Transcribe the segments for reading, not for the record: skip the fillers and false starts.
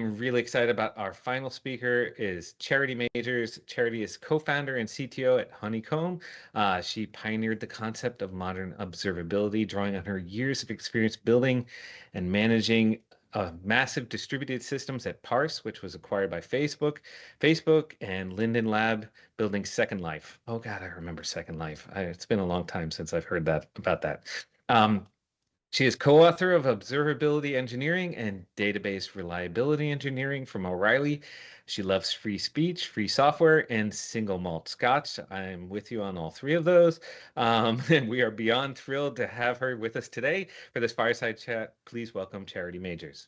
I'm really excited about our final speaker is Charity Majors. Charity is co-founder and CTO at Honeycomb. She pioneered the concept of modern observability, drawing on her years of experience building and managing massive distributed systems at Parse, which was acquired by Facebook and Linden Lab, building Second Life. Oh God, I remember Second Life. It's been a long time since I've heard about that. She is co-author of Observability Engineering and Database Reliability Engineering from O'Reilly. She loves free speech, free software, and single malt scotch. I'm with you on all three of those. And we are beyond thrilled to have her with us today for this fireside chat. Please welcome Charity Majors.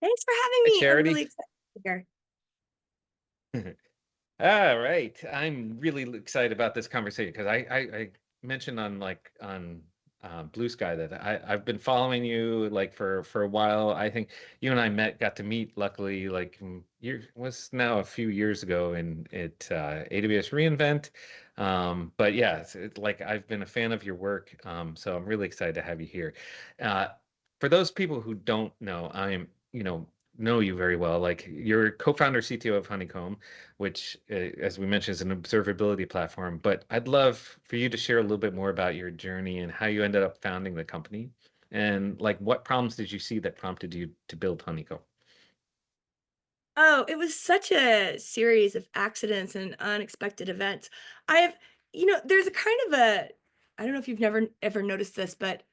Thanks for having Hi, me. I'm Charity. really excited to be here. All right. I'm really excited about this conversation because I mentioned on Blue Sky that I've been following you like for a while. I think you and I got to meet luckily like was now a few years ago at AWS reInvent. But yeah, it's like I've been a fan of your work. So I'm really excited to have you here. Uh, for those people who don't know, know you very well. Like you're co-founder CTO of Honeycomb, which, as we mentioned, is an observability platform. But I'd love for you to share a little bit more about your journey and how you ended up founding the company, and like what problems did you see that prompted you to build Honeycomb? Oh, it was such a series of accidents and unexpected events. There's a kind of I don't know if you've never ever noticed this, but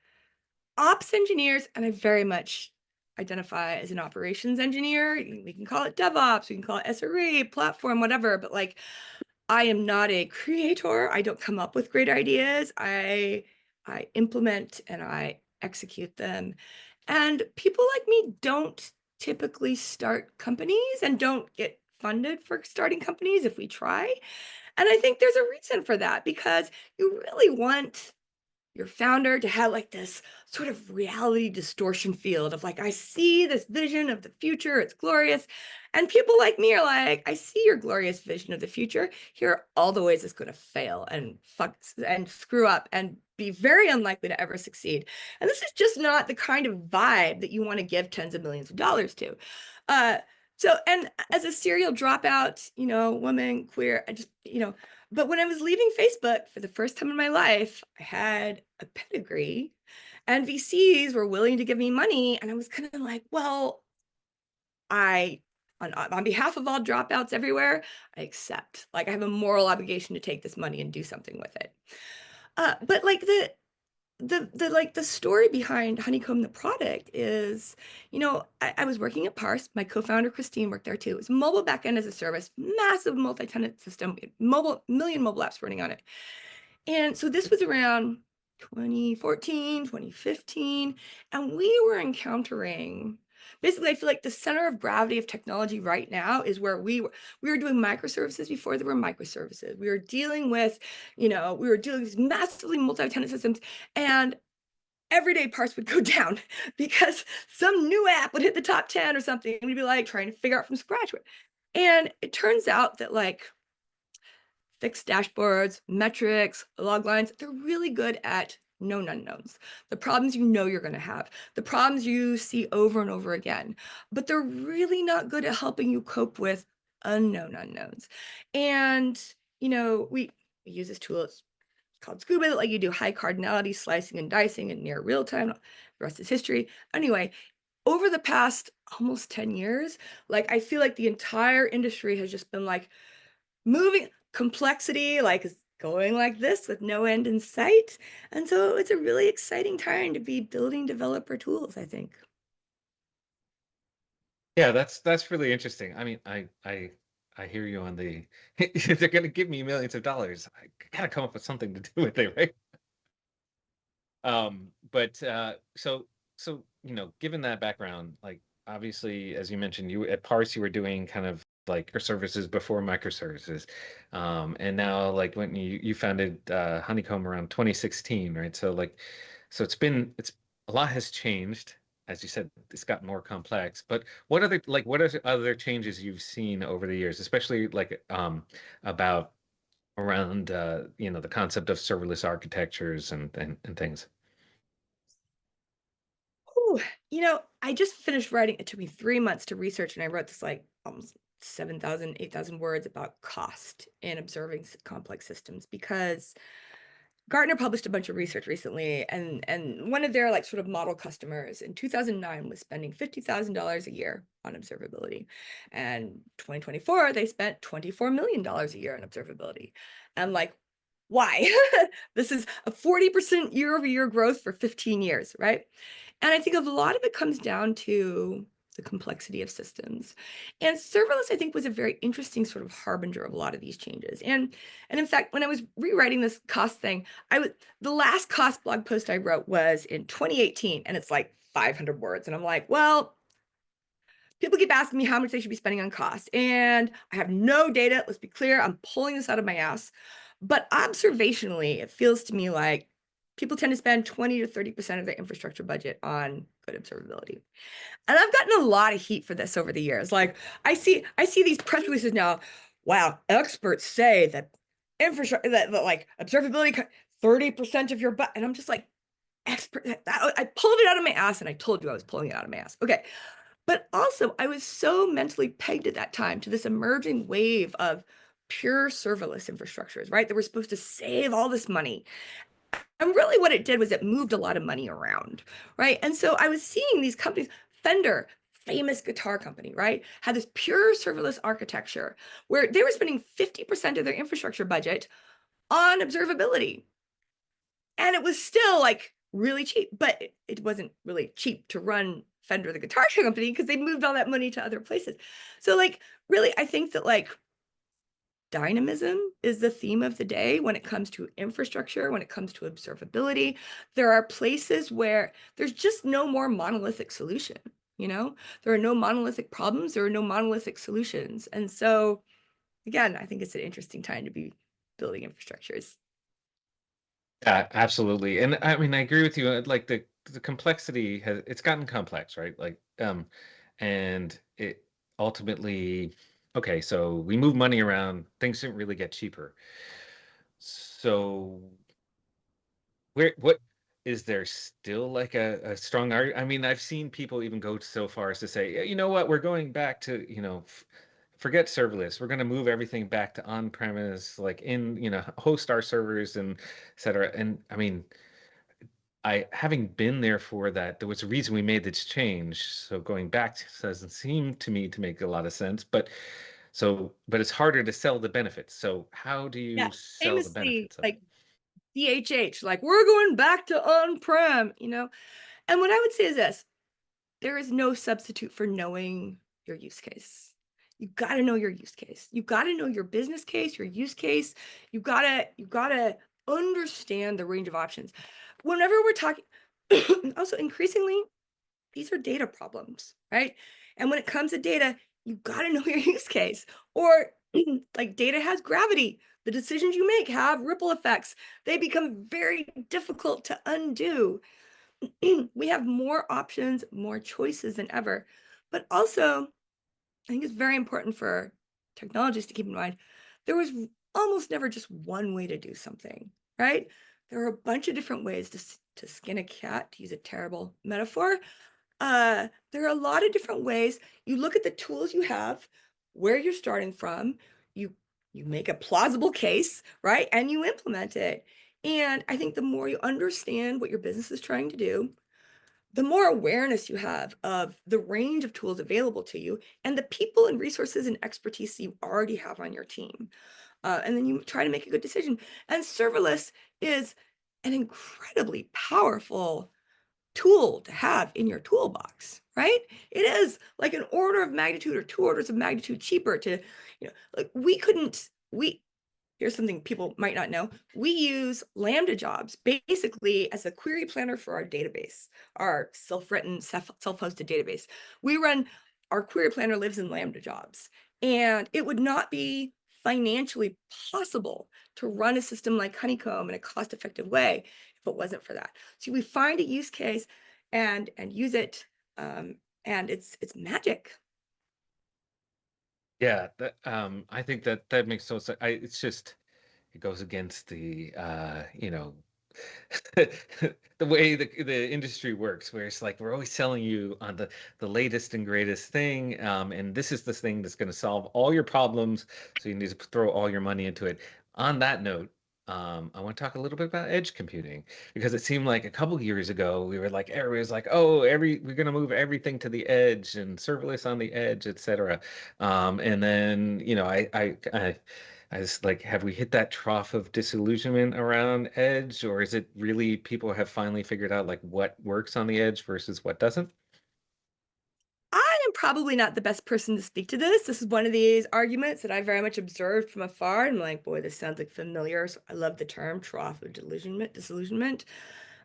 ops engineers, and I very much identify as an operations engineer. We can call it DevOps, we can call it SRE, platform, whatever, but like I am not a creator. I don't come up with great ideas. I implement and I execute them. And people like me don't typically start companies and don't get funded for starting companies if we try. And I think there's a reason for that because you really want your founder to have like this sort of reality distortion field of like, I see this vision of the future, it's glorious. And people like me are like, I see your glorious vision of the future. Here are all the ways it's going to fail and fuck and screw up and be very unlikely to ever succeed. And this is just not the kind of vibe that you want to give tens of millions of dollars to. And as a serial dropout, woman, queer, but when I was leaving Facebook for the first time in my life, I had a pedigree and VCs were willing to give me money. And I was kind of like, well, on behalf of all dropouts everywhere, I accept. Like I have a moral obligation to take this money and do something with it. But like the story behind Honeycomb, the product is, I was working at Parse. My co-founder Christine worked there too. It's mobile backend as a service, massive multi-tenant system, million mobile apps running on it. And so this was around 2014, 2015, and we were encountering basically, I feel like the center of gravity of technology right now is where we were doing microservices before there were microservices. We were dealing with, these massively multi-tenant systems, and every day parse would go down because some new app would hit the top 10 or something, and we'd be like trying to figure out from scratch. And it turns out that like fixed dashboards, metrics, log lines, they're really good at known unknowns, the problems you're going to have, the problems you see over and over again, but they're really not good at helping you cope with unknown unknowns. And, we use this tool, it's called Scuba, that like you do high cardinality slicing and dicing in near real time. The rest is history. Anyway, over the past almost 10 years, like I feel like the entire industry has just been like, moving complexity like is going like this with no end in sight. And so it's a really exciting time to be building developer tools, I think. Yeah, that's really interesting. I mean, I hear you on the if they're going to give me millions of dollars, I gotta come up with something to do with it, right? But given that background, like obviously, as you mentioned, you at Parse, you were doing kind of like microservices before microservices, and now like when you founded Honeycomb around 2016, right? So it's a lot has changed. As you said, it's gotten more complex. But what are other changes you've seen over the years, especially like about around the concept of serverless architectures and things? Ooh, I just finished writing. It took me 3 months to research, and I wrote this like almost 7,000, 8,000 words about cost in observing complex systems because Gartner published a bunch of research recently, and one of their like sort of model customers in 2009 was spending $50,000 a year on observability, and 2024 they spent $24 million a year on observability, and like, why? This is a 40% year-over-year growth for 15 years, right? And I think a lot of it comes down to the complexity of systems. And serverless, I think, was a very interesting sort of harbinger of a lot of these changes. And in fact, when I was rewriting this cost thing, the last cost blog post I wrote was in 2018, and it's like 500 words. And I'm like, well, people keep asking me how much they should be spending on cost, and I have no data. Let's be clear, I'm pulling this out of my ass. But observationally, it feels to me like people tend to spend 20 to 30% of their infrastructure budget on good observability. And I've gotten a lot of heat for this over the years. Like I see these press releases now. Wow, experts say that infrastructure that like observability 30% of your budget. And I'm just like, expert. I pulled it out of my ass, and I told you I was pulling it out of my ass. Okay. But also, I was so mentally pegged at that time to this emerging wave of pure serverless infrastructures, right? That were supposed to save all this money. And really what it did was it moved a lot of money around, right? And so I was seeing these companies, Fender, famous guitar company, right, had this pure serverless architecture where they were spending 50% of their infrastructure budget on observability. And it was still like really cheap, but it wasn't really cheap to run Fender, the guitar company, because they moved all that money to other places. So like, really, I think that like dynamism is the theme of the day when it comes to infrastructure, when it comes to observability. There are places where there's just no more monolithic solution, you know? There are no monolithic problems, there are no monolithic solutions. And so again, I think it's an interesting time to be building infrastructures. Yeah, absolutely. And I mean, I agree with you. Like the complexity has it's gotten complex, right? Like, and it ultimately, okay, so we move money around, things didn't really get cheaper. So what is there still like a strong argument? I mean, I've seen people even go so far as to say, "Yeah, you know what, we're going back to, forget serverless. We're going to move everything back to on-premise, like host our servers and et cetera." And I mean, I having been there for that, there was a reason we made this change. So going back doesn't seem to me to make a lot of sense. But it's harder to sell the benefits. So how do Yeah, you sell the famously, benefits of it? like DHH, like we're going back to on-prem, you know? And what I would say is this, there is no substitute for knowing your use case. You got to know your use case. You got to know your business case, your use case. You got to understand the range of options. Whenever we're talking also increasingly these are data problems, right? And when it comes to data, you got to know your use case. Or like data has gravity. The decisions you make have ripple effects. They become very difficult to undo. We have more options, more choices than ever. But also, I think it's very important for technologists to keep in mind there was almost never just one way to do something, right? There are a bunch of different ways to skin a cat, to use a terrible metaphor. There are a lot of different ways. You look at the tools you have, where you're starting from, you you make a plausible case, right? And you implement it. And I think the more you understand what your business is trying to do, the more awareness you have of the range of tools available to you and the people and resources and expertise you already have on your team. And then you try to make a good decision. And serverless is an incredibly powerful tool to have in your toolbox, right? It is like an order of magnitude or two orders of magnitude cheaper to, like we here's something people might not know. We use Lambda jobs basically as a query planner for our database, our self-written, self-hosted database. We run, our query planner lives in Lambda jobs. And it would not be financially possible to run a system like Honeycomb in a cost-effective way if it wasn't for that. So we find a use case and use it, and it's magic. Yeah, I think that makes so sense. It's just it goes against the the way the industry works, where it's like we're always selling you on the latest and greatest thing, and this is the thing that's going to solve all your problems, so you need to throw all your money into it. On that note, I want to talk a little bit about edge computing, because it seemed like a couple years ago we were like, everybody was like, oh, we're going to move everything to the edge and serverless on the edge, etc. And then, I was like, have we hit that trough of disillusionment around edge, or is it really people have finally figured out like what works on the edge versus what doesn't? I am probably not the best person to speak to this. This is one of these arguments that I very much observed from afar. I'm like, boy, this sounds like familiar. So I love the term trough of disillusionment.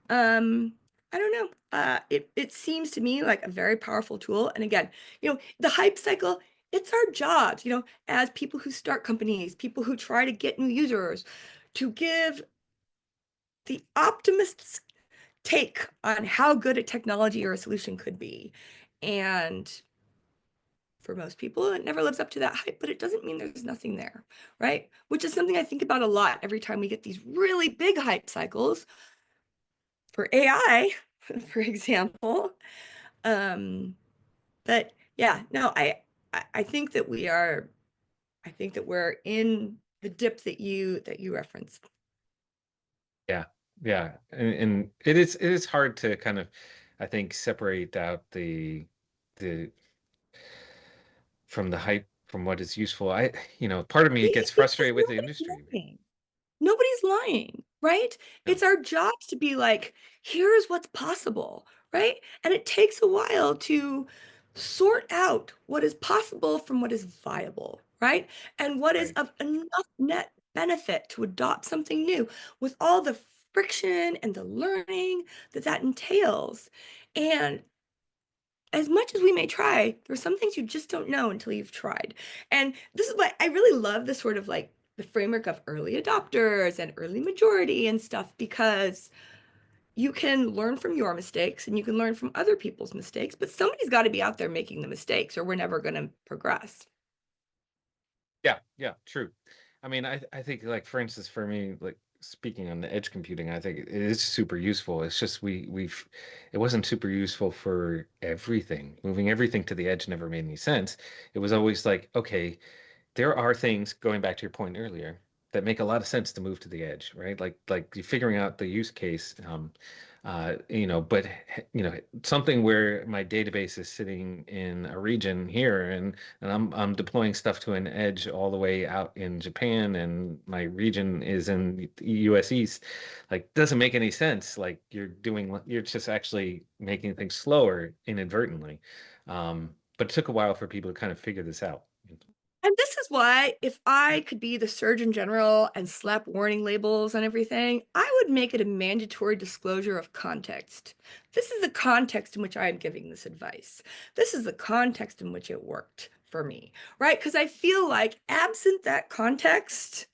Um, I don't know. It seems to me like a very powerful tool. And again, the hype cycle, it's our jobs, as people who start companies, people who try to get new users, to give the optimist's take on how good a technology or a solution could be. And for most people, it never lives up to that hype, but it doesn't mean there's nothing there, right? Which is something I think about a lot every time we get these really big hype cycles for AI, for example. Um, but yeah, no, I think that I think that we're in the dip that you referenced. Yeah, yeah, and it is hard to kind of, I think, separate out the from the hype from what is useful. Part of me gets Because frustrated with the nobody's industry. lying. Nobody's lying, right? No, It's our jobs to be like, here's what's possible, right? And it takes a while to sort out what is possible from what is viable, right? And what is right. of enough net benefit to adopt something new with all the friction and the learning that that entails. And as much as we may try, there's some things you just don't know until you've tried. And this is why I really love the sort of like the framework of early adopters and early majority and stuff, because you can learn from your mistakes and you can learn from other people's mistakes, but somebody's got to be out there making the mistakes or we're never going to progress. Yeah, yeah, true. I mean, I think like for instance, for me, like speaking on the edge computing, I think it is super useful. It's just it wasn't super useful for everything. Moving everything to the edge never made any sense. It was always like, okay, there are things, going back to your point earlier, that make a lot of sense to move to the edge, right? Like you figuring out the use case, but something where my database is sitting in a region here, and I'm deploying stuff to an edge all the way out in Japan, and my region is in the US East, like doesn't make any sense. Like you're just actually making things slower inadvertently. But it took a while for people to kind of figure this out. And this is why, if I could be the Surgeon General and slap warning labels on everything, I would make it a mandatory disclosure of context. This is the context in which I am giving this advice. This is the context in which it worked for me, right? Because I feel like absent that context,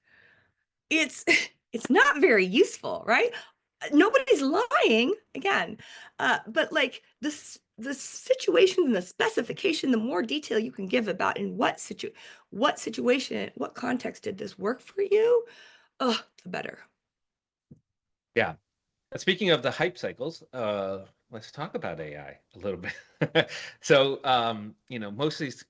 it's it's not very useful, right? Nobody's lying again, but like the situation and the specification, the more detail you can give about in what situation, what context did this work for you, oh, the better. Yeah. Speaking of the hype cycles, let's talk about AI a little bit. So, most of these,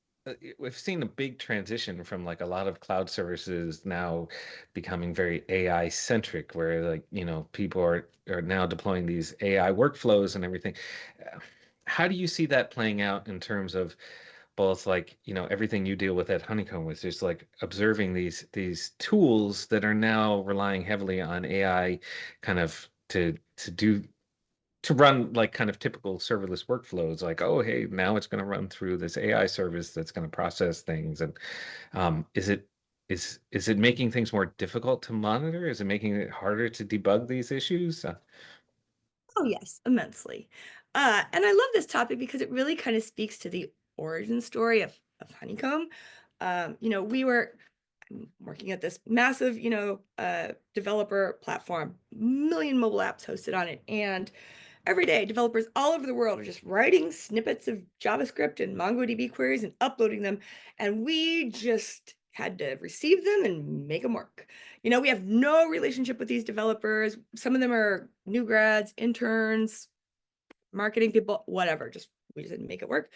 we've seen a big transition from like a lot of cloud services now becoming very AI centric, where like, people are now deploying these AI workflows and everything. Uh, How do you see that playing out in terms of both like, everything you deal with at Honeycomb, was just like observing these tools that are now relying heavily on AI kind of to run like kind of typical serverless workflows, like, oh, hey, now it's going to run through this AI service that's going to process things. And is it making things more difficult to monitor? Is it making it harder to debug these issues? Oh, yes, immensely. And I love this topic because it really kind of speaks to the origin story of Honeycomb. We were working at this massive, developer platform, million mobile apps hosted on it. And every day, developers all over the world are just writing snippets of JavaScript and MongoDB queries and uploading them. And we just had to receive them and make them work. We have no relationship with these developers. Some of them are new grads, interns, marketing people, whatever. We just didn't make it work.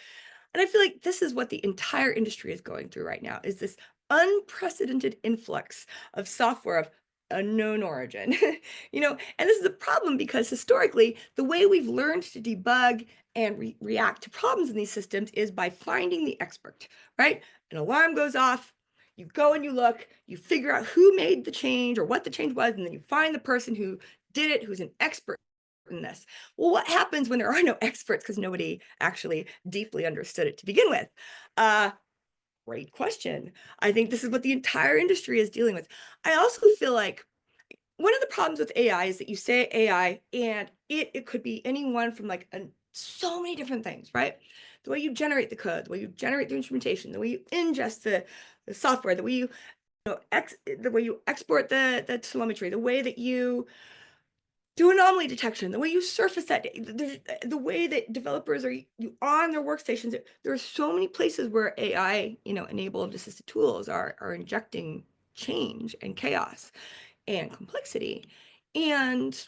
And I feel like this is what the entire industry is going through right now, is this unprecedented influx of software of unknown origin. And this is a problem because historically, the way we've learned to debug and react to problems in these systems is by finding the expert, right? An alarm goes off, you go and you look, you figure out who made the change or what the change was, and then you find the person who did it, who's an expert in this. Well, what happens when there are no experts because nobody actually deeply understood it to begin with? Great question. I think this is what the entire industry is dealing with. I also feel like one of the problems with AI is that you say AI and it could be anyone from like so many different things, right? The way you generate the code, the way you generate the instrumentation, the way you ingest the software, the way the way you export the telemetry, the way that you do anomaly detection, the way you surface that, the way that developers are on their workstations. There are so many places where AI, enabled assisted tools are injecting change and chaos and complexity. And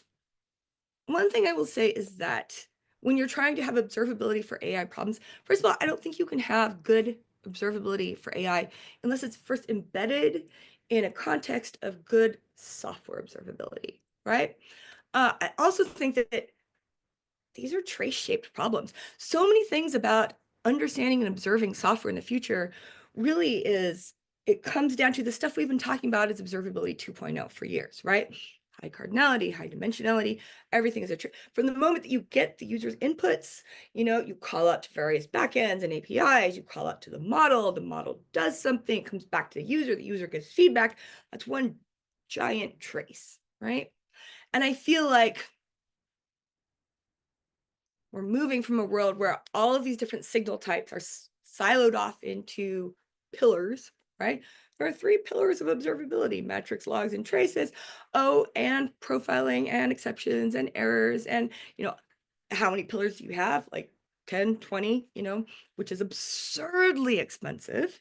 one thing I will say is that when you're trying to have observability for AI problems, first of all, I don't think you can have good observability for AI unless it's first embedded in a context of good software observability, right? I also think that these are trace-shaped problems. So many things about understanding and observing software in the future really it comes down to the stuff we've been talking about as observability 2.0 for years, right? High cardinality, high dimensionality, everything is from the moment that you get the user's inputs, you call out to various backends and APIs, you call out to the model does something, it comes back to the user gives feedback. That's one giant trace, right? And I feel like we're moving from a world where all of these different signal types are siloed off into pillars, right? There are 3 pillars of observability: metrics, logs, and traces. Oh, and profiling and exceptions and errors. And, how many pillars do you have? Like 10, 20, which is absurdly expensive.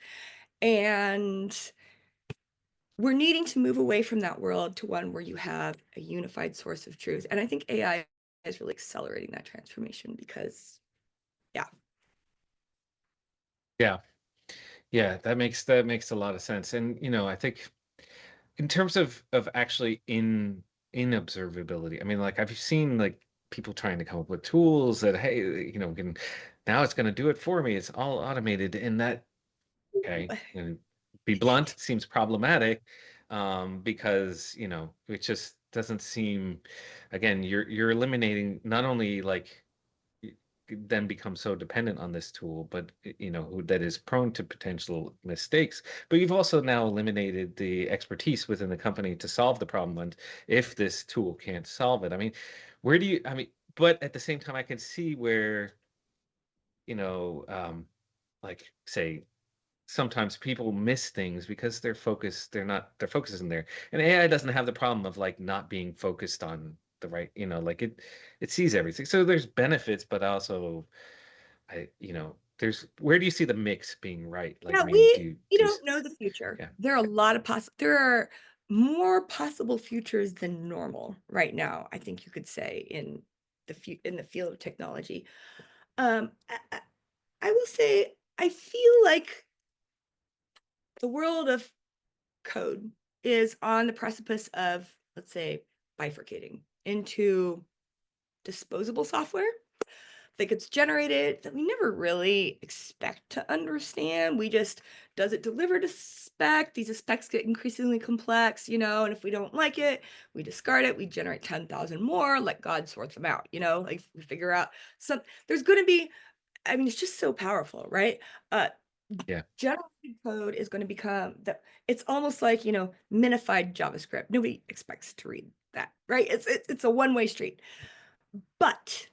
And we're needing to move away from that world to one where you have a unified source of truth. And I think AI is really accelerating that transformation because, yeah. Yeah. Yeah, that makes a lot of sense. And I think in terms of actually in observability, I mean, like I've seen like people trying to come up with tools that, hey, can now it's going to do it for me. It's all automated, and that, okay, and be blunt, seems problematic, because it just doesn't seem. Again, you're eliminating not only like then become so dependent on this tool, but that is prone to potential mistakes. But you've also now eliminated the expertise within the company to solve the problem. And if this tool can't solve it, I mean, where do you? I mean, but at the same time, I can see where you know, like say sometimes people miss things because their focus isn't there. And AI doesn't have the problem of like not being focused on the right, like it sees everything. So there's benefits, but also there's where do you see the mix being right? Like, Yeah, I mean, we do you don't know the future. yeah. There are a lot of there are more possible futures than normal right now, I think you could say, in the field of technology. I will say I feel like the world of code is on the precipice of, let's say, bifurcating into disposable software that gets generated that we never really expect to understand. Does it deliver to spec? These specs get increasingly complex, and if we don't like it, we discard it. We generate 10,000 more, let God sort them out, like we figure out there's going to be, I mean, it's just so powerful, right? Uh, Yeah. Generated code is going to become it's almost like, minified JavaScript. Nobody expects to read that, right? It's a one-way street. But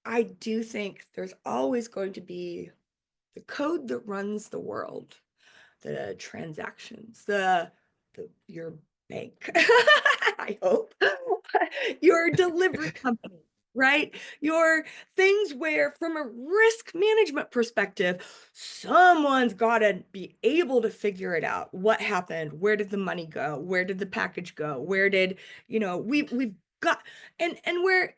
I do think there's always going to be the code that runs the world, the transactions, your bank, I hope, your delivery company, right? Your things where, from a risk management perspective, someone's got to be able to figure it out. What happened? Where did the money go? Where did the package go? Where did, we've got, and where,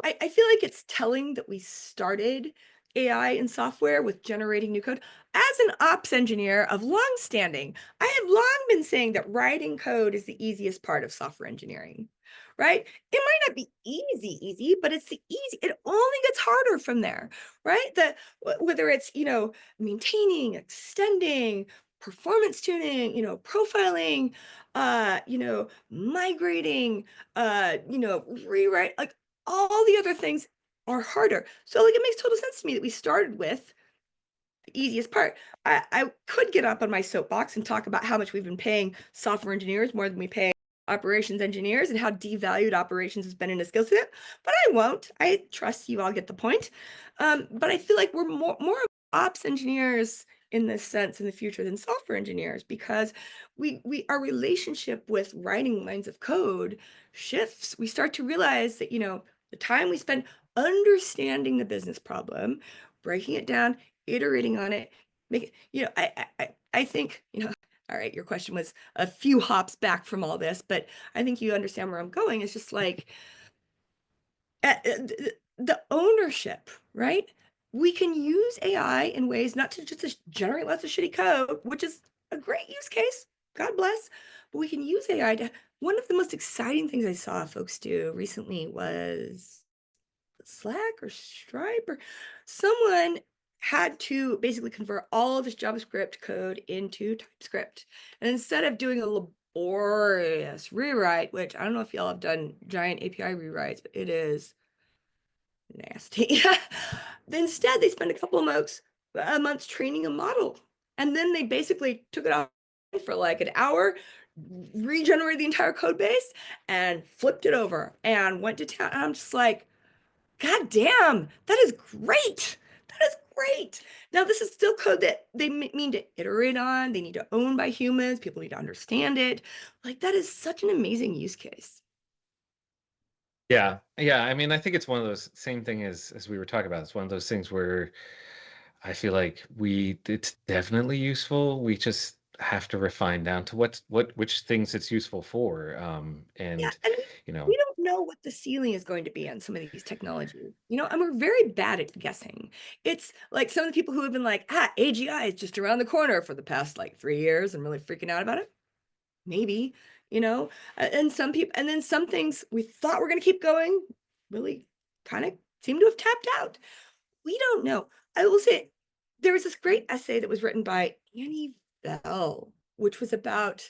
I feel like it's telling that we started AI and software with generating new code. As an ops engineer of long standing, I have long been saying that writing code is the easiest part of software engineering, right? It might not be easy, but it's the easy. It only gets harder from there, right? Whether it's, maintaining, extending, performance tuning, profiling, migrating, rewrite, like all the other things are harder. So like it makes total sense to me that we started with the easiest part. I could get up on my soapbox and talk about how much we've been paying software engineers more than we pay operations engineers and how devalued operations has been in a skill set, but I won't. I trust you all get the point. But I feel like we're more ops engineers in this sense in the future than software engineers because our relationship with writing lines of code shifts. We start to realize that, the time we spend understanding the business problem, breaking it down, iterating on it, make it, I think, all right, your question was a few hops back from all this, but I think you understand where I'm going. It's just like the ownership, right? We can use AI in ways not to just generate lots of shitty code, which is a great use case, God bless, but we can use AI to, one of the most exciting things I saw folks do recently was Slack or Stripe or someone had to basically convert all of his JavaScript code into TypeScript. And instead of doing a laborious rewrite, which I don't know if y'all have done giant API rewrites, but it is nasty. Instead, they spent a couple of months training a model. And then they basically took it off for like an hour, regenerated the entire code base, and flipped it over and went to town. And I'm just like, God damn, that is great. That is great. Now, this is still code that they mean to iterate on. They need to own by humans. People need to understand it. Like, that is such an amazing use case. Yeah, yeah. I mean, I think it's one of those same thing as we were talking about. It's one of those things where I feel like it's definitely useful. We just have to refine down to which things it's useful for. Yeah, And and you we know, don't know what the ceiling is going to be on some of these technologies, and we're very bad at guessing. It's like some of the people who have been like, AGI is just around the corner for the past like 3 years and really freaking out about it. Maybe, and some people, and then some things we thought were going to keep going really kind of seem to have tapped out. We don't know. I will say there was this great essay that was written by Annie Bell, which was about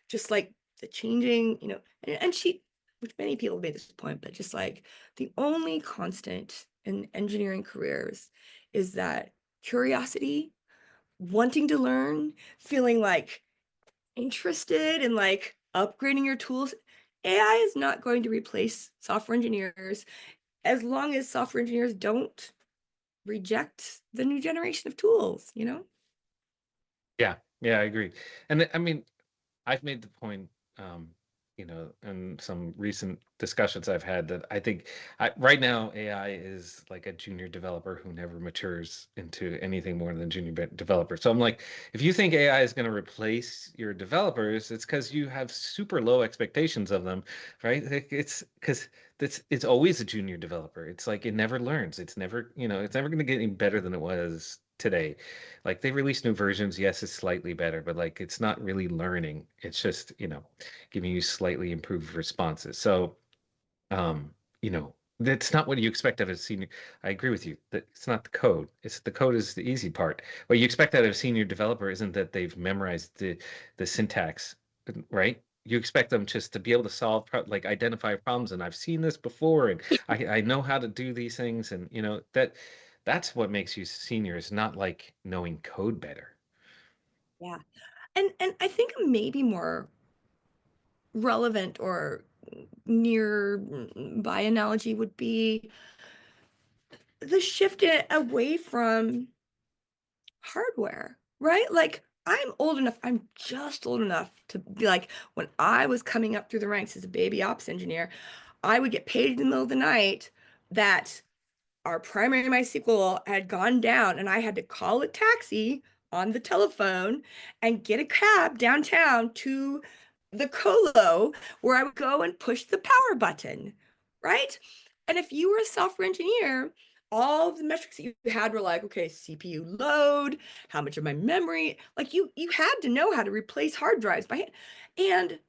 just like the changing, and she, which many people made this point, but just like the only constant in engineering careers is that curiosity, wanting to learn, feeling like interested in like upgrading your tools. AI is not going to replace software engineers as long as software engineers don't reject the new generation of tools. yeah, yeah, I agree. And I mean, I've made the point, in some recent discussions I've had that I think right now AI is like a junior developer who never matures into anything more than junior developer. So I'm like, if you think AI is going to replace your developers, it's because you have super low expectations of them, right? Like, it's because it's always a junior developer. It's like it never learns. It's never going to get any better than it was today. Like they release new versions, yes, it's slightly better, but like it's not really learning. It's just, giving you slightly improved responses. So, that's not what you expect out of a senior. I agree with you that it's not the code. It's the code is the easy part. What you expect out of a senior developer isn't that they've memorized the syntax, right? You expect them just to be able to solve like identify problems, and I've seen this before, and I know how to do these things, and that's what makes you seniors, not like knowing code better. Yeah. And I think maybe more relevant or near by analogy would be the shift away from hardware, right? Like I'm just old enough to be like, when I was coming up through the ranks as a baby ops engineer, I would get paid in the middle of the night that our primary MySQL had gone down and I had to call a taxi on the telephone and get a cab downtown to the colo where I would go and push the power button, right? And if you were a software engineer, all the metrics that you had were like, okay, CPU load, how much of my memory, like you had to know how to replace hard drives by hand. And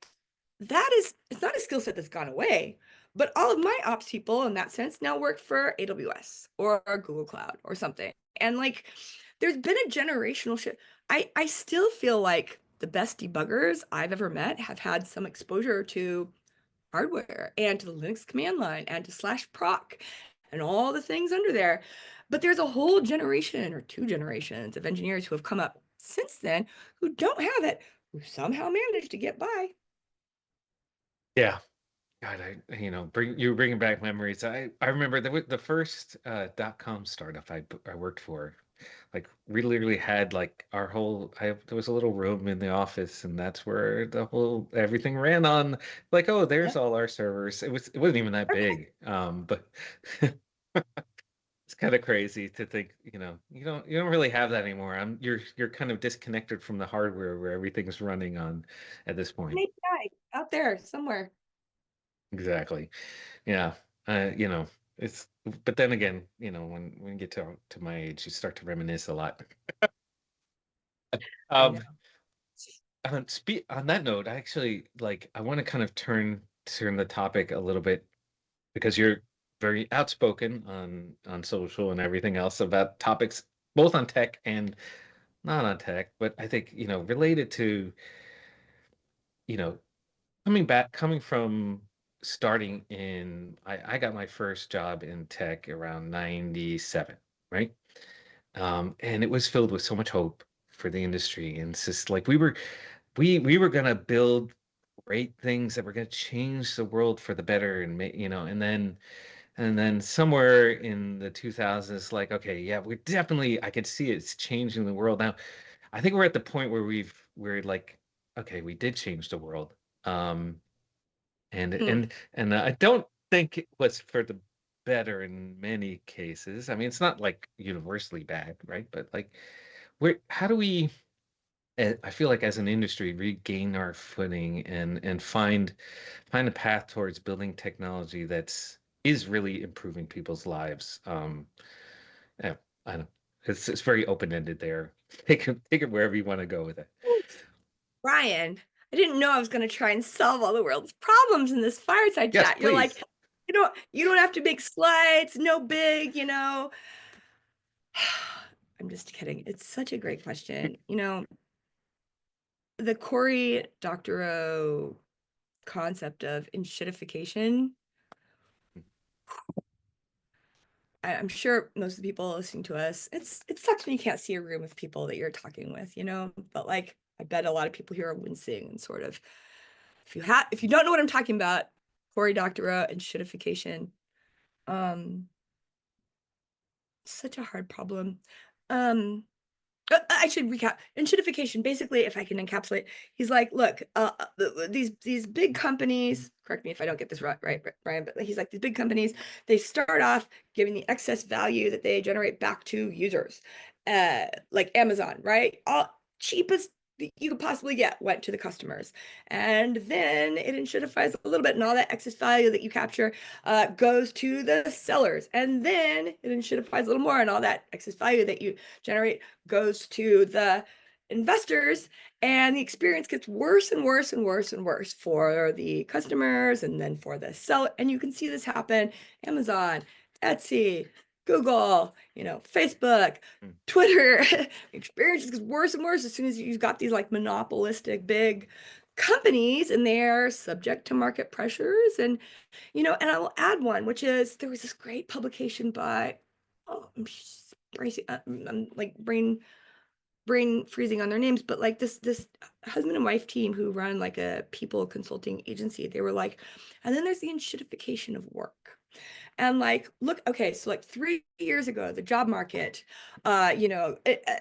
it's not a skill set that's gone away, but all of my ops people in that sense now work for AWS or Google Cloud or something. And like, there's been a generational shift. I still feel like the best debuggers I've ever met have had some exposure to hardware and to the Linux command line and to slash proc and all the things under there. But there's a whole generation or two generations of engineers who have come up since then who don't have it, who somehow managed to get by. Yeah. God, you're bringing back memories. I remember the first .com startup I worked for, like we literally had like there was a little room in the office, and that's where everything ran on. Like, oh, there's Yep. all our servers. It wasn't even that big, but it's kind of crazy to think, you don't really have that anymore. You're kind of disconnected from the hardware where everything's running on at this An point. API out there somewhere. Exactly. Yeah. You know, it's but then again, when you get to my age, you start to reminisce a lot. I know. Um, on that note, I want to kind of turn the topic a little bit because you're very outspoken on social and everything else about topics both on tech and not on tech, but I think, related to, you know, coming from starting I got my first job in tech around 97, right? And it was filled with so much hope for the industry. And it's just like we were gonna build great things that were gonna change the world for the better and then somewhere in the 2000s, like, okay, yeah, I could see it's changing the world now. I think we're at the point where we're like, okay, we did change the world. Um, and Hmm. and and I don't think it was for the better in many cases. I mean, it's not like universally bad, right? But like, how do we, I feel like as an industry, regain our footing and find a path towards building technology is really improving people's lives. Yeah, I don't. It's very open-ended there. Take it wherever you want to go with it. Ryan, I didn't know I was going to try and solve all the world's problems in this fireside Yes, chat. You're like, please. you don't have to make slides, no big. I'm just kidding. It's such a great question. The Cory Doctorow concept of enshittification, I'm sure most of the people listening to us, it sucks when you can't see a room of people that you're talking with, but like I bet a lot of people here are wincing and sort of if you don't know what I'm talking about, Cory Doctorow and shittification, um, such a hard problem. Um, I should recap. Enshittification, basically, if I can encapsulate, he's like, look, these big companies, correct me if I don't get this right, Brian, but he's like, these big companies, they start off giving the excess value that they generate back to users, like Amazon, right? All cheapest you could possibly get went to the customers. And then it enshittifies a little bit, and all that excess value that you capture goes to the sellers. And then it enshittifies a little more, and all that excess value that you generate goes to the investors, and the experience gets worse and worse and worse and worse for the customers and then for the seller. And you can see this happen Amazon, Etsy, Google, Facebook, Mm. Twitter. Experience gets worse and worse as soon as you've got these like monopolistic big companies, and they're subject to market pressures. And and I will add one, which is there was this great publication by, oh, I'm like brain freezing on their names, but like this husband and wife team who run like a people consulting agency. They were like, and then there's the enshittification of work. And like, look, okay, so like 3 years ago, the job market,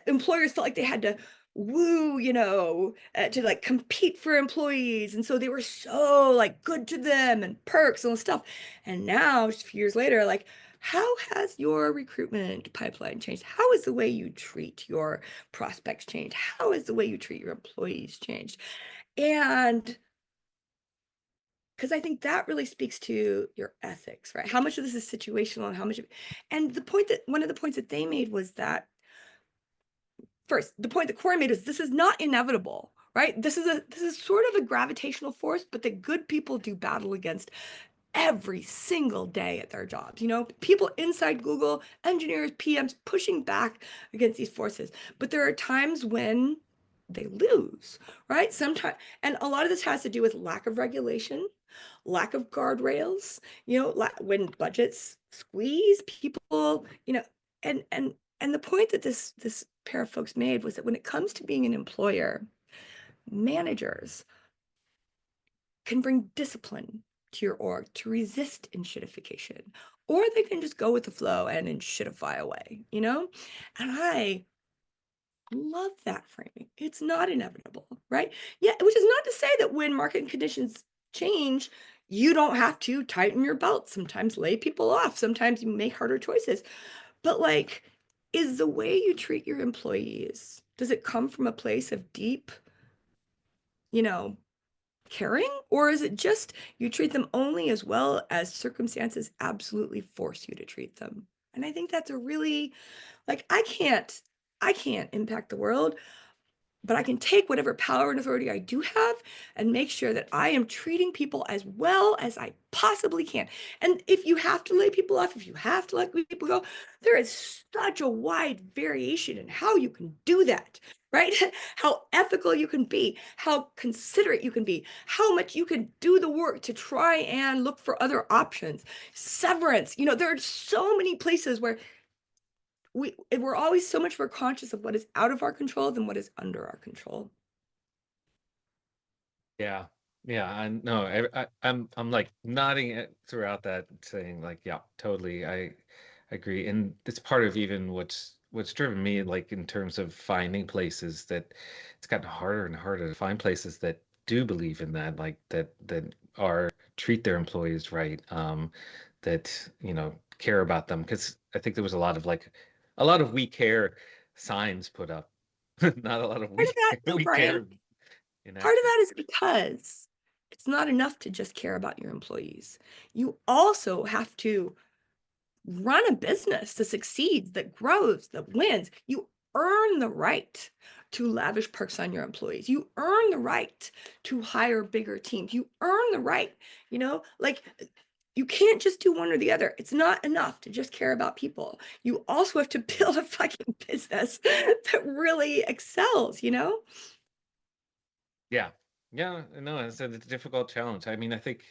employers felt like they had to woo, to like compete for employees. And so they were so like good to them and perks and stuff. And now, just a few years later, like How has your recruitment pipeline changed? How is the way you treat your prospects changed? How is the way you treat your employees changed? And because I think that really speaks to your ethics, right? How much of this is situational and how much of, and the point that one of the points that they made was that first, the point that Corey made is this is not inevitable, right? This is sort of a gravitational force, but that good people do battle against every single day at their jobs. You know, people inside Google, engineers, PMs pushing back against these forces. But there are times when they lose, right? Sometimes, and a lot of this has to do with lack of regulation, lack of guardrails, you know, when budgets squeeze, people, you know, and the point that this pair of folks made was that when it comes to being an employer, managers can bring discipline to your org to resist enshittification, or they can just go with the flow and enshittify away, you know? And I love that framing. It's not inevitable, right? Yeah, which is not to say that when market conditions change, you don't have to tighten your belt. Sometimes lay people off, sometimes you make harder choices. But like, is the way you treat your employees, does it come from a place of deep, you know, caring, or is it just you treat them only as well as circumstances absolutely force you to treat them? And I think that's a really, like, I can't impact the world, but I can take whatever power and authority I do have and make sure that I am treating people as well as I possibly can. And if you have to lay people off, if you have to let people go, there is such a wide variation in how you can do that, right? How ethical you can be, how considerate you can be, how much you can do the work to try and look for other options. Severance, you know, there are so many places where we're always so much more conscious of what is out of our control than what is under our control. Yeah. Yeah, I know. I'm like nodding throughout that, saying like, yeah, totally. I agree. And it's part of even what's driven me, like in terms of finding places that it's gotten harder and harder to find places that do believe in that, like that are treat their employees right, that, care about them. Because I think there was a lot of we care signs put up, not a lot of Part of we that, though, we Brian, care in part of action. that is because it's not enough to just care about your employees. You also have to run a business that succeeds, that grows, that wins. You earn the right to lavish perks on your employees. You earn the right to hire bigger teams. You earn the right, like you can't just do one or the other. It's not enough to just care about people. You also have to build a fucking business that really excels, you know? Yeah. Yeah, no, it's a difficult challenge. I mean, I think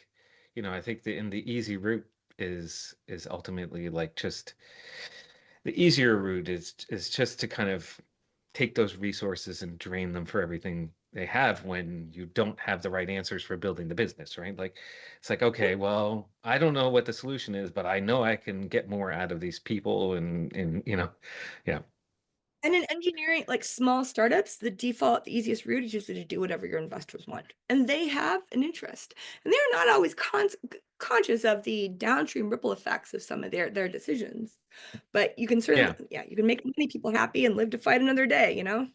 the easy route is ultimately like just the easier route is just to kind of take those resources and drain them for everything they have when you don't have the right answers for building the business, right? Like it's like, okay, well, I don't know what the solution is, but I know I can get more out of these people and yeah. And in engineering, like small startups, the default, the easiest route is usually to do whatever your investors want. And they have an interest. And they're not always conscious of the downstream ripple effects of some of their decisions. But you can certainly, Yeah. yeah, you can make many people happy and live to fight another day, you know?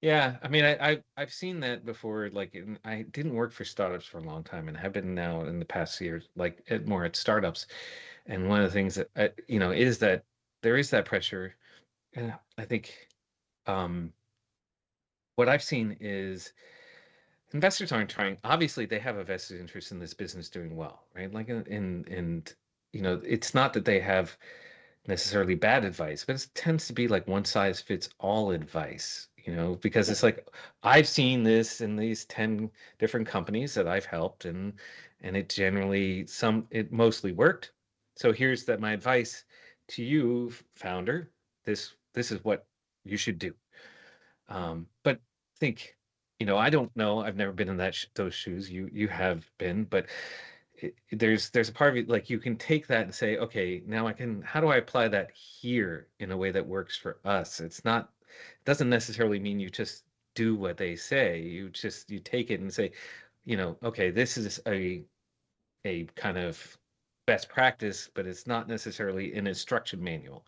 Yeah, I mean, I've seen that before. Like, I didn't work for startups for a long time, and have been now in the past years, like more at startups. And one of the things that is that there is that pressure. And I think um, what I've seen is investors aren't trying. Obviously, they have a vested interest in this business doing well, right? Like, and it's not that they have necessarily bad advice, but it tends to be like one size fits all advice, because it's like I've seen this in these 10 different companies that I've helped and it mostly worked. So here's that my advice to you, founder. This is what you should do. But I think, I don't know. I've never been in those shoes. You have been, but there's a part of it like you can take that and say, okay, now how do I apply that here in a way that works for us? It doesn't necessarily mean you just do what they say. You take it and say, okay, this is a kind of best practice, but it's not necessarily in a structured manual,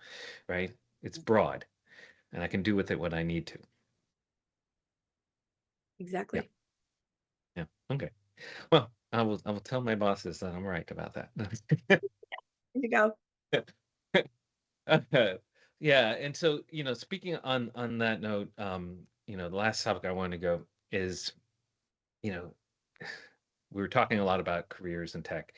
right? It's broad, and I can do with it what I need to. Yeah, Exactly. yeah. Okay. Well, I will tell my bosses that I'm right about that. There you go. Uh, yeah, and so, speaking on that note, the last topic I want to go is, you know, we were talking a lot about careers in tech.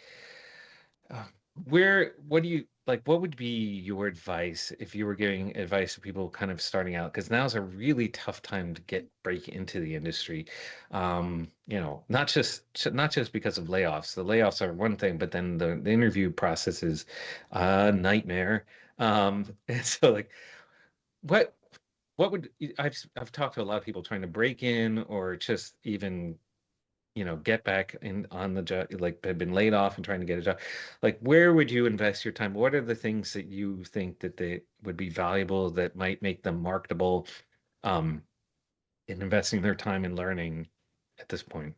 Uh, what do you like? What would be your advice if you were giving advice to people kind of starting out? Because now is a really tough time to break into the industry. Not just because of layoffs. The layoffs are one thing, but then the interview process is a nightmare. And so like, what I've talked to a lot of people trying to break in or just even get back in on the job, like have been laid off and trying to get a job. Like, where would you invest your time? What are the things that you think that they would be valuable that might make them marketable, um, in investing their time in learning at this point?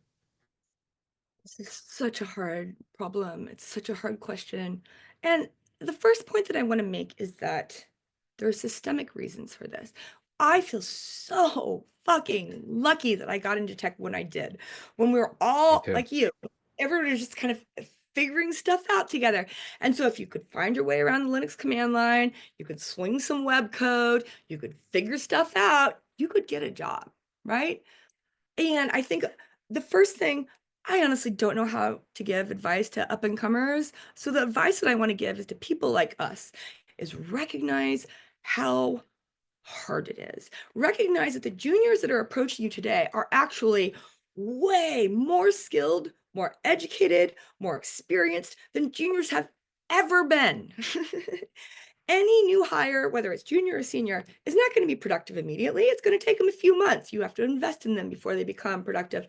This is such a hard problem. It's such a hard question. And the first point that I want to make is that there are systemic reasons for this. I feel so fucking lucky that I got into tech when I did. When we were Me all too. like you, everybody was just kind of figuring stuff out together. And so if you could find your way around the Linux command line, you could swing some web code, you could figure stuff out, you could get a job, right? And I think the first thing, I honestly don't know how to give advice to up and comers. So the advice that I want to give is to people like us is recognize how hard it is. Recognize that the juniors that are approaching you today are actually way more skilled, more educated, more experienced than juniors have ever been. Any new hire, whether it's junior or senior, is not going to be productive immediately. It's going to take them a few months. You have to invest in them before they become productive.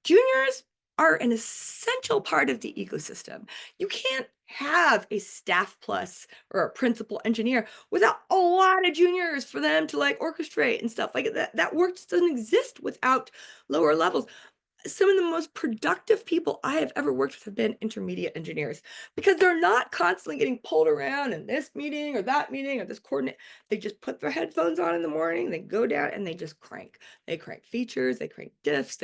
Juniors are an essential part of the ecosystem. You can't have a staff plus or a principal engineer without a lot of juniors for them to like orchestrate and stuff like that. That work just doesn't exist without lower levels. Some of the most productive people I have ever worked with have been intermediate engineers because they're not constantly getting pulled around in this meeting or that meeting or this coordinate. They just put their headphones on in the morning, they go down and they just crank. They crank features, they crank diffs,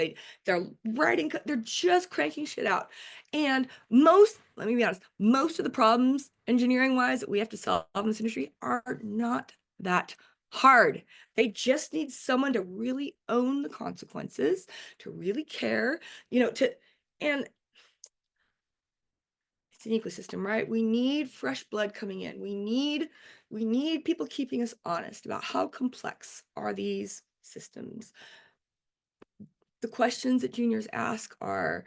they're writing, they're just cranking shit out. And let me be honest, most of the problems engineering wise that we have to solve in this industry are not that hard. They just need someone to really own the consequences, to really care, and it's an ecosystem, right? We need fresh blood coming in. We need people keeping us honest about how complex are these systems. The questions that juniors ask are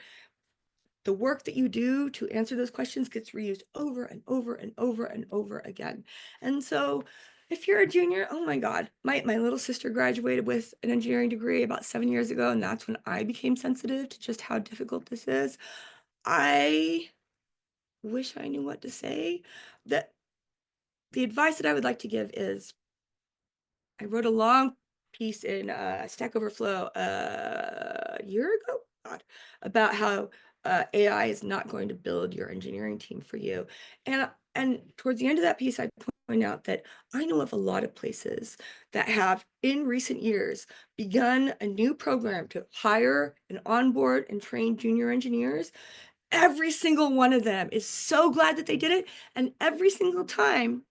the work that you do to answer those questions gets reused over and over and over and over again. And so if you're a junior, oh my God, my little sister graduated with an engineering degree about 7 years ago, and that's when I became sensitive to just how difficult this is. I wish I knew what to say. That the advice that I would like to give is I wrote a long piece in Stack Overflow a year ago, God, about how AI is not going to build your engineering team for you. And towards the end of that piece, I point out that I know of a lot of places that have, in recent years, begun a new program to hire and onboard and train junior engineers. Every single one of them is so glad that they did it. And every single time,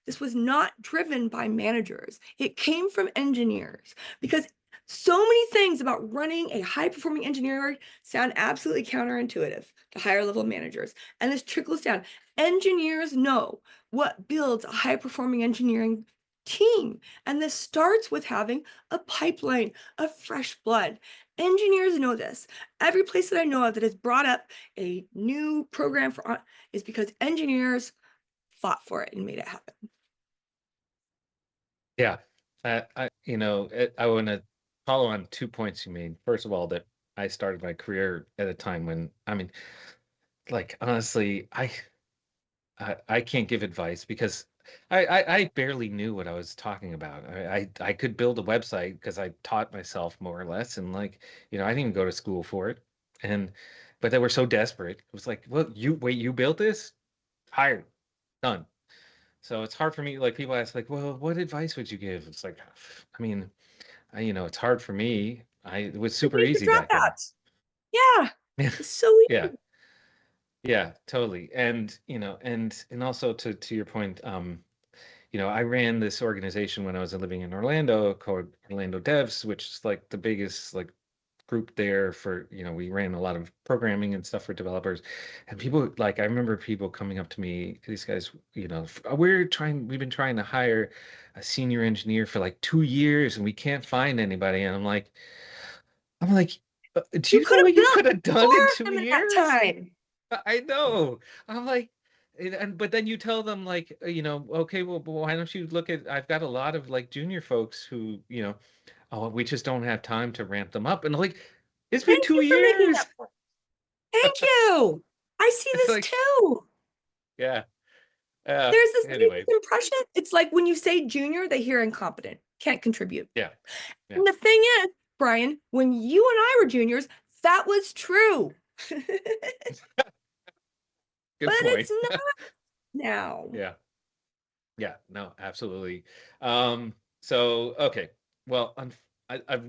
this was not driven by managers. It came from engineers because so many things about running a high performing engineer sound absolutely counterintuitive to higher level managers. And this trickles down. Engineers know what builds a high performing engineering team. And this starts with having a pipeline of fresh blood. Engineers know this. Every place that I know of that has brought up a new program for is because engineers fought for it and made it happen. Yeah. I want to follow on 2 points you made. First of all, that I started my career at a time when, I mean, like, honestly, I can't give advice because I barely knew what I was talking about. I could build a website because I taught myself more or less, and like, I didn't even go to school for it. And but they were so desperate. It was like, well, you built this? hired, done. So it's hard for me. Like people ask, like, well, what advice would you give? It's like, I mean, it's hard for me. It was super Engage easy your back then. dropouts. Yeah, it's so Yeah, easy. yeah, totally. And and also to your point, I ran this organization when I was living in Orlando called Orlando Devs, which is like the biggest like group there for, we ran a lot of programming and stuff for developers. And people like, I remember people coming up to me, these guys, we've been trying to hire a senior engineer for like 2 years and we can't find anybody. And I'm like, do You you could know have what you built could have done more in of two them in that years? time. I know. I'm like, but then you tell them like, okay, well, why don't you look at, I've got a lot of like junior folks who, oh, we just don't have time to ramp them up. And like, it's been Thank two you for making that years. point. Thank you. I see It's this like, too. yeah. There's this Anyway, impression. It's like when you say junior, they hear incompetent, can't contribute. yeah, yeah. And the thing is, Brian, when you and I were juniors, that was true. But Good it's point. not now. Yeah. Yeah, no, absolutely. So okay, well, I'm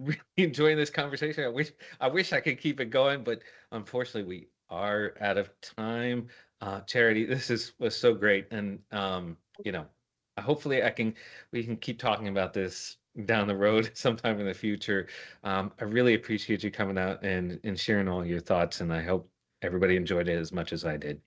really enjoying this conversation. I wish I could keep it going, but unfortunately, we are out of time. Charity, was so great, and hopefully, we can keep talking about this down the road sometime in the future. I really appreciate you coming out and sharing all your thoughts, and I hope everybody enjoyed it as much as I did.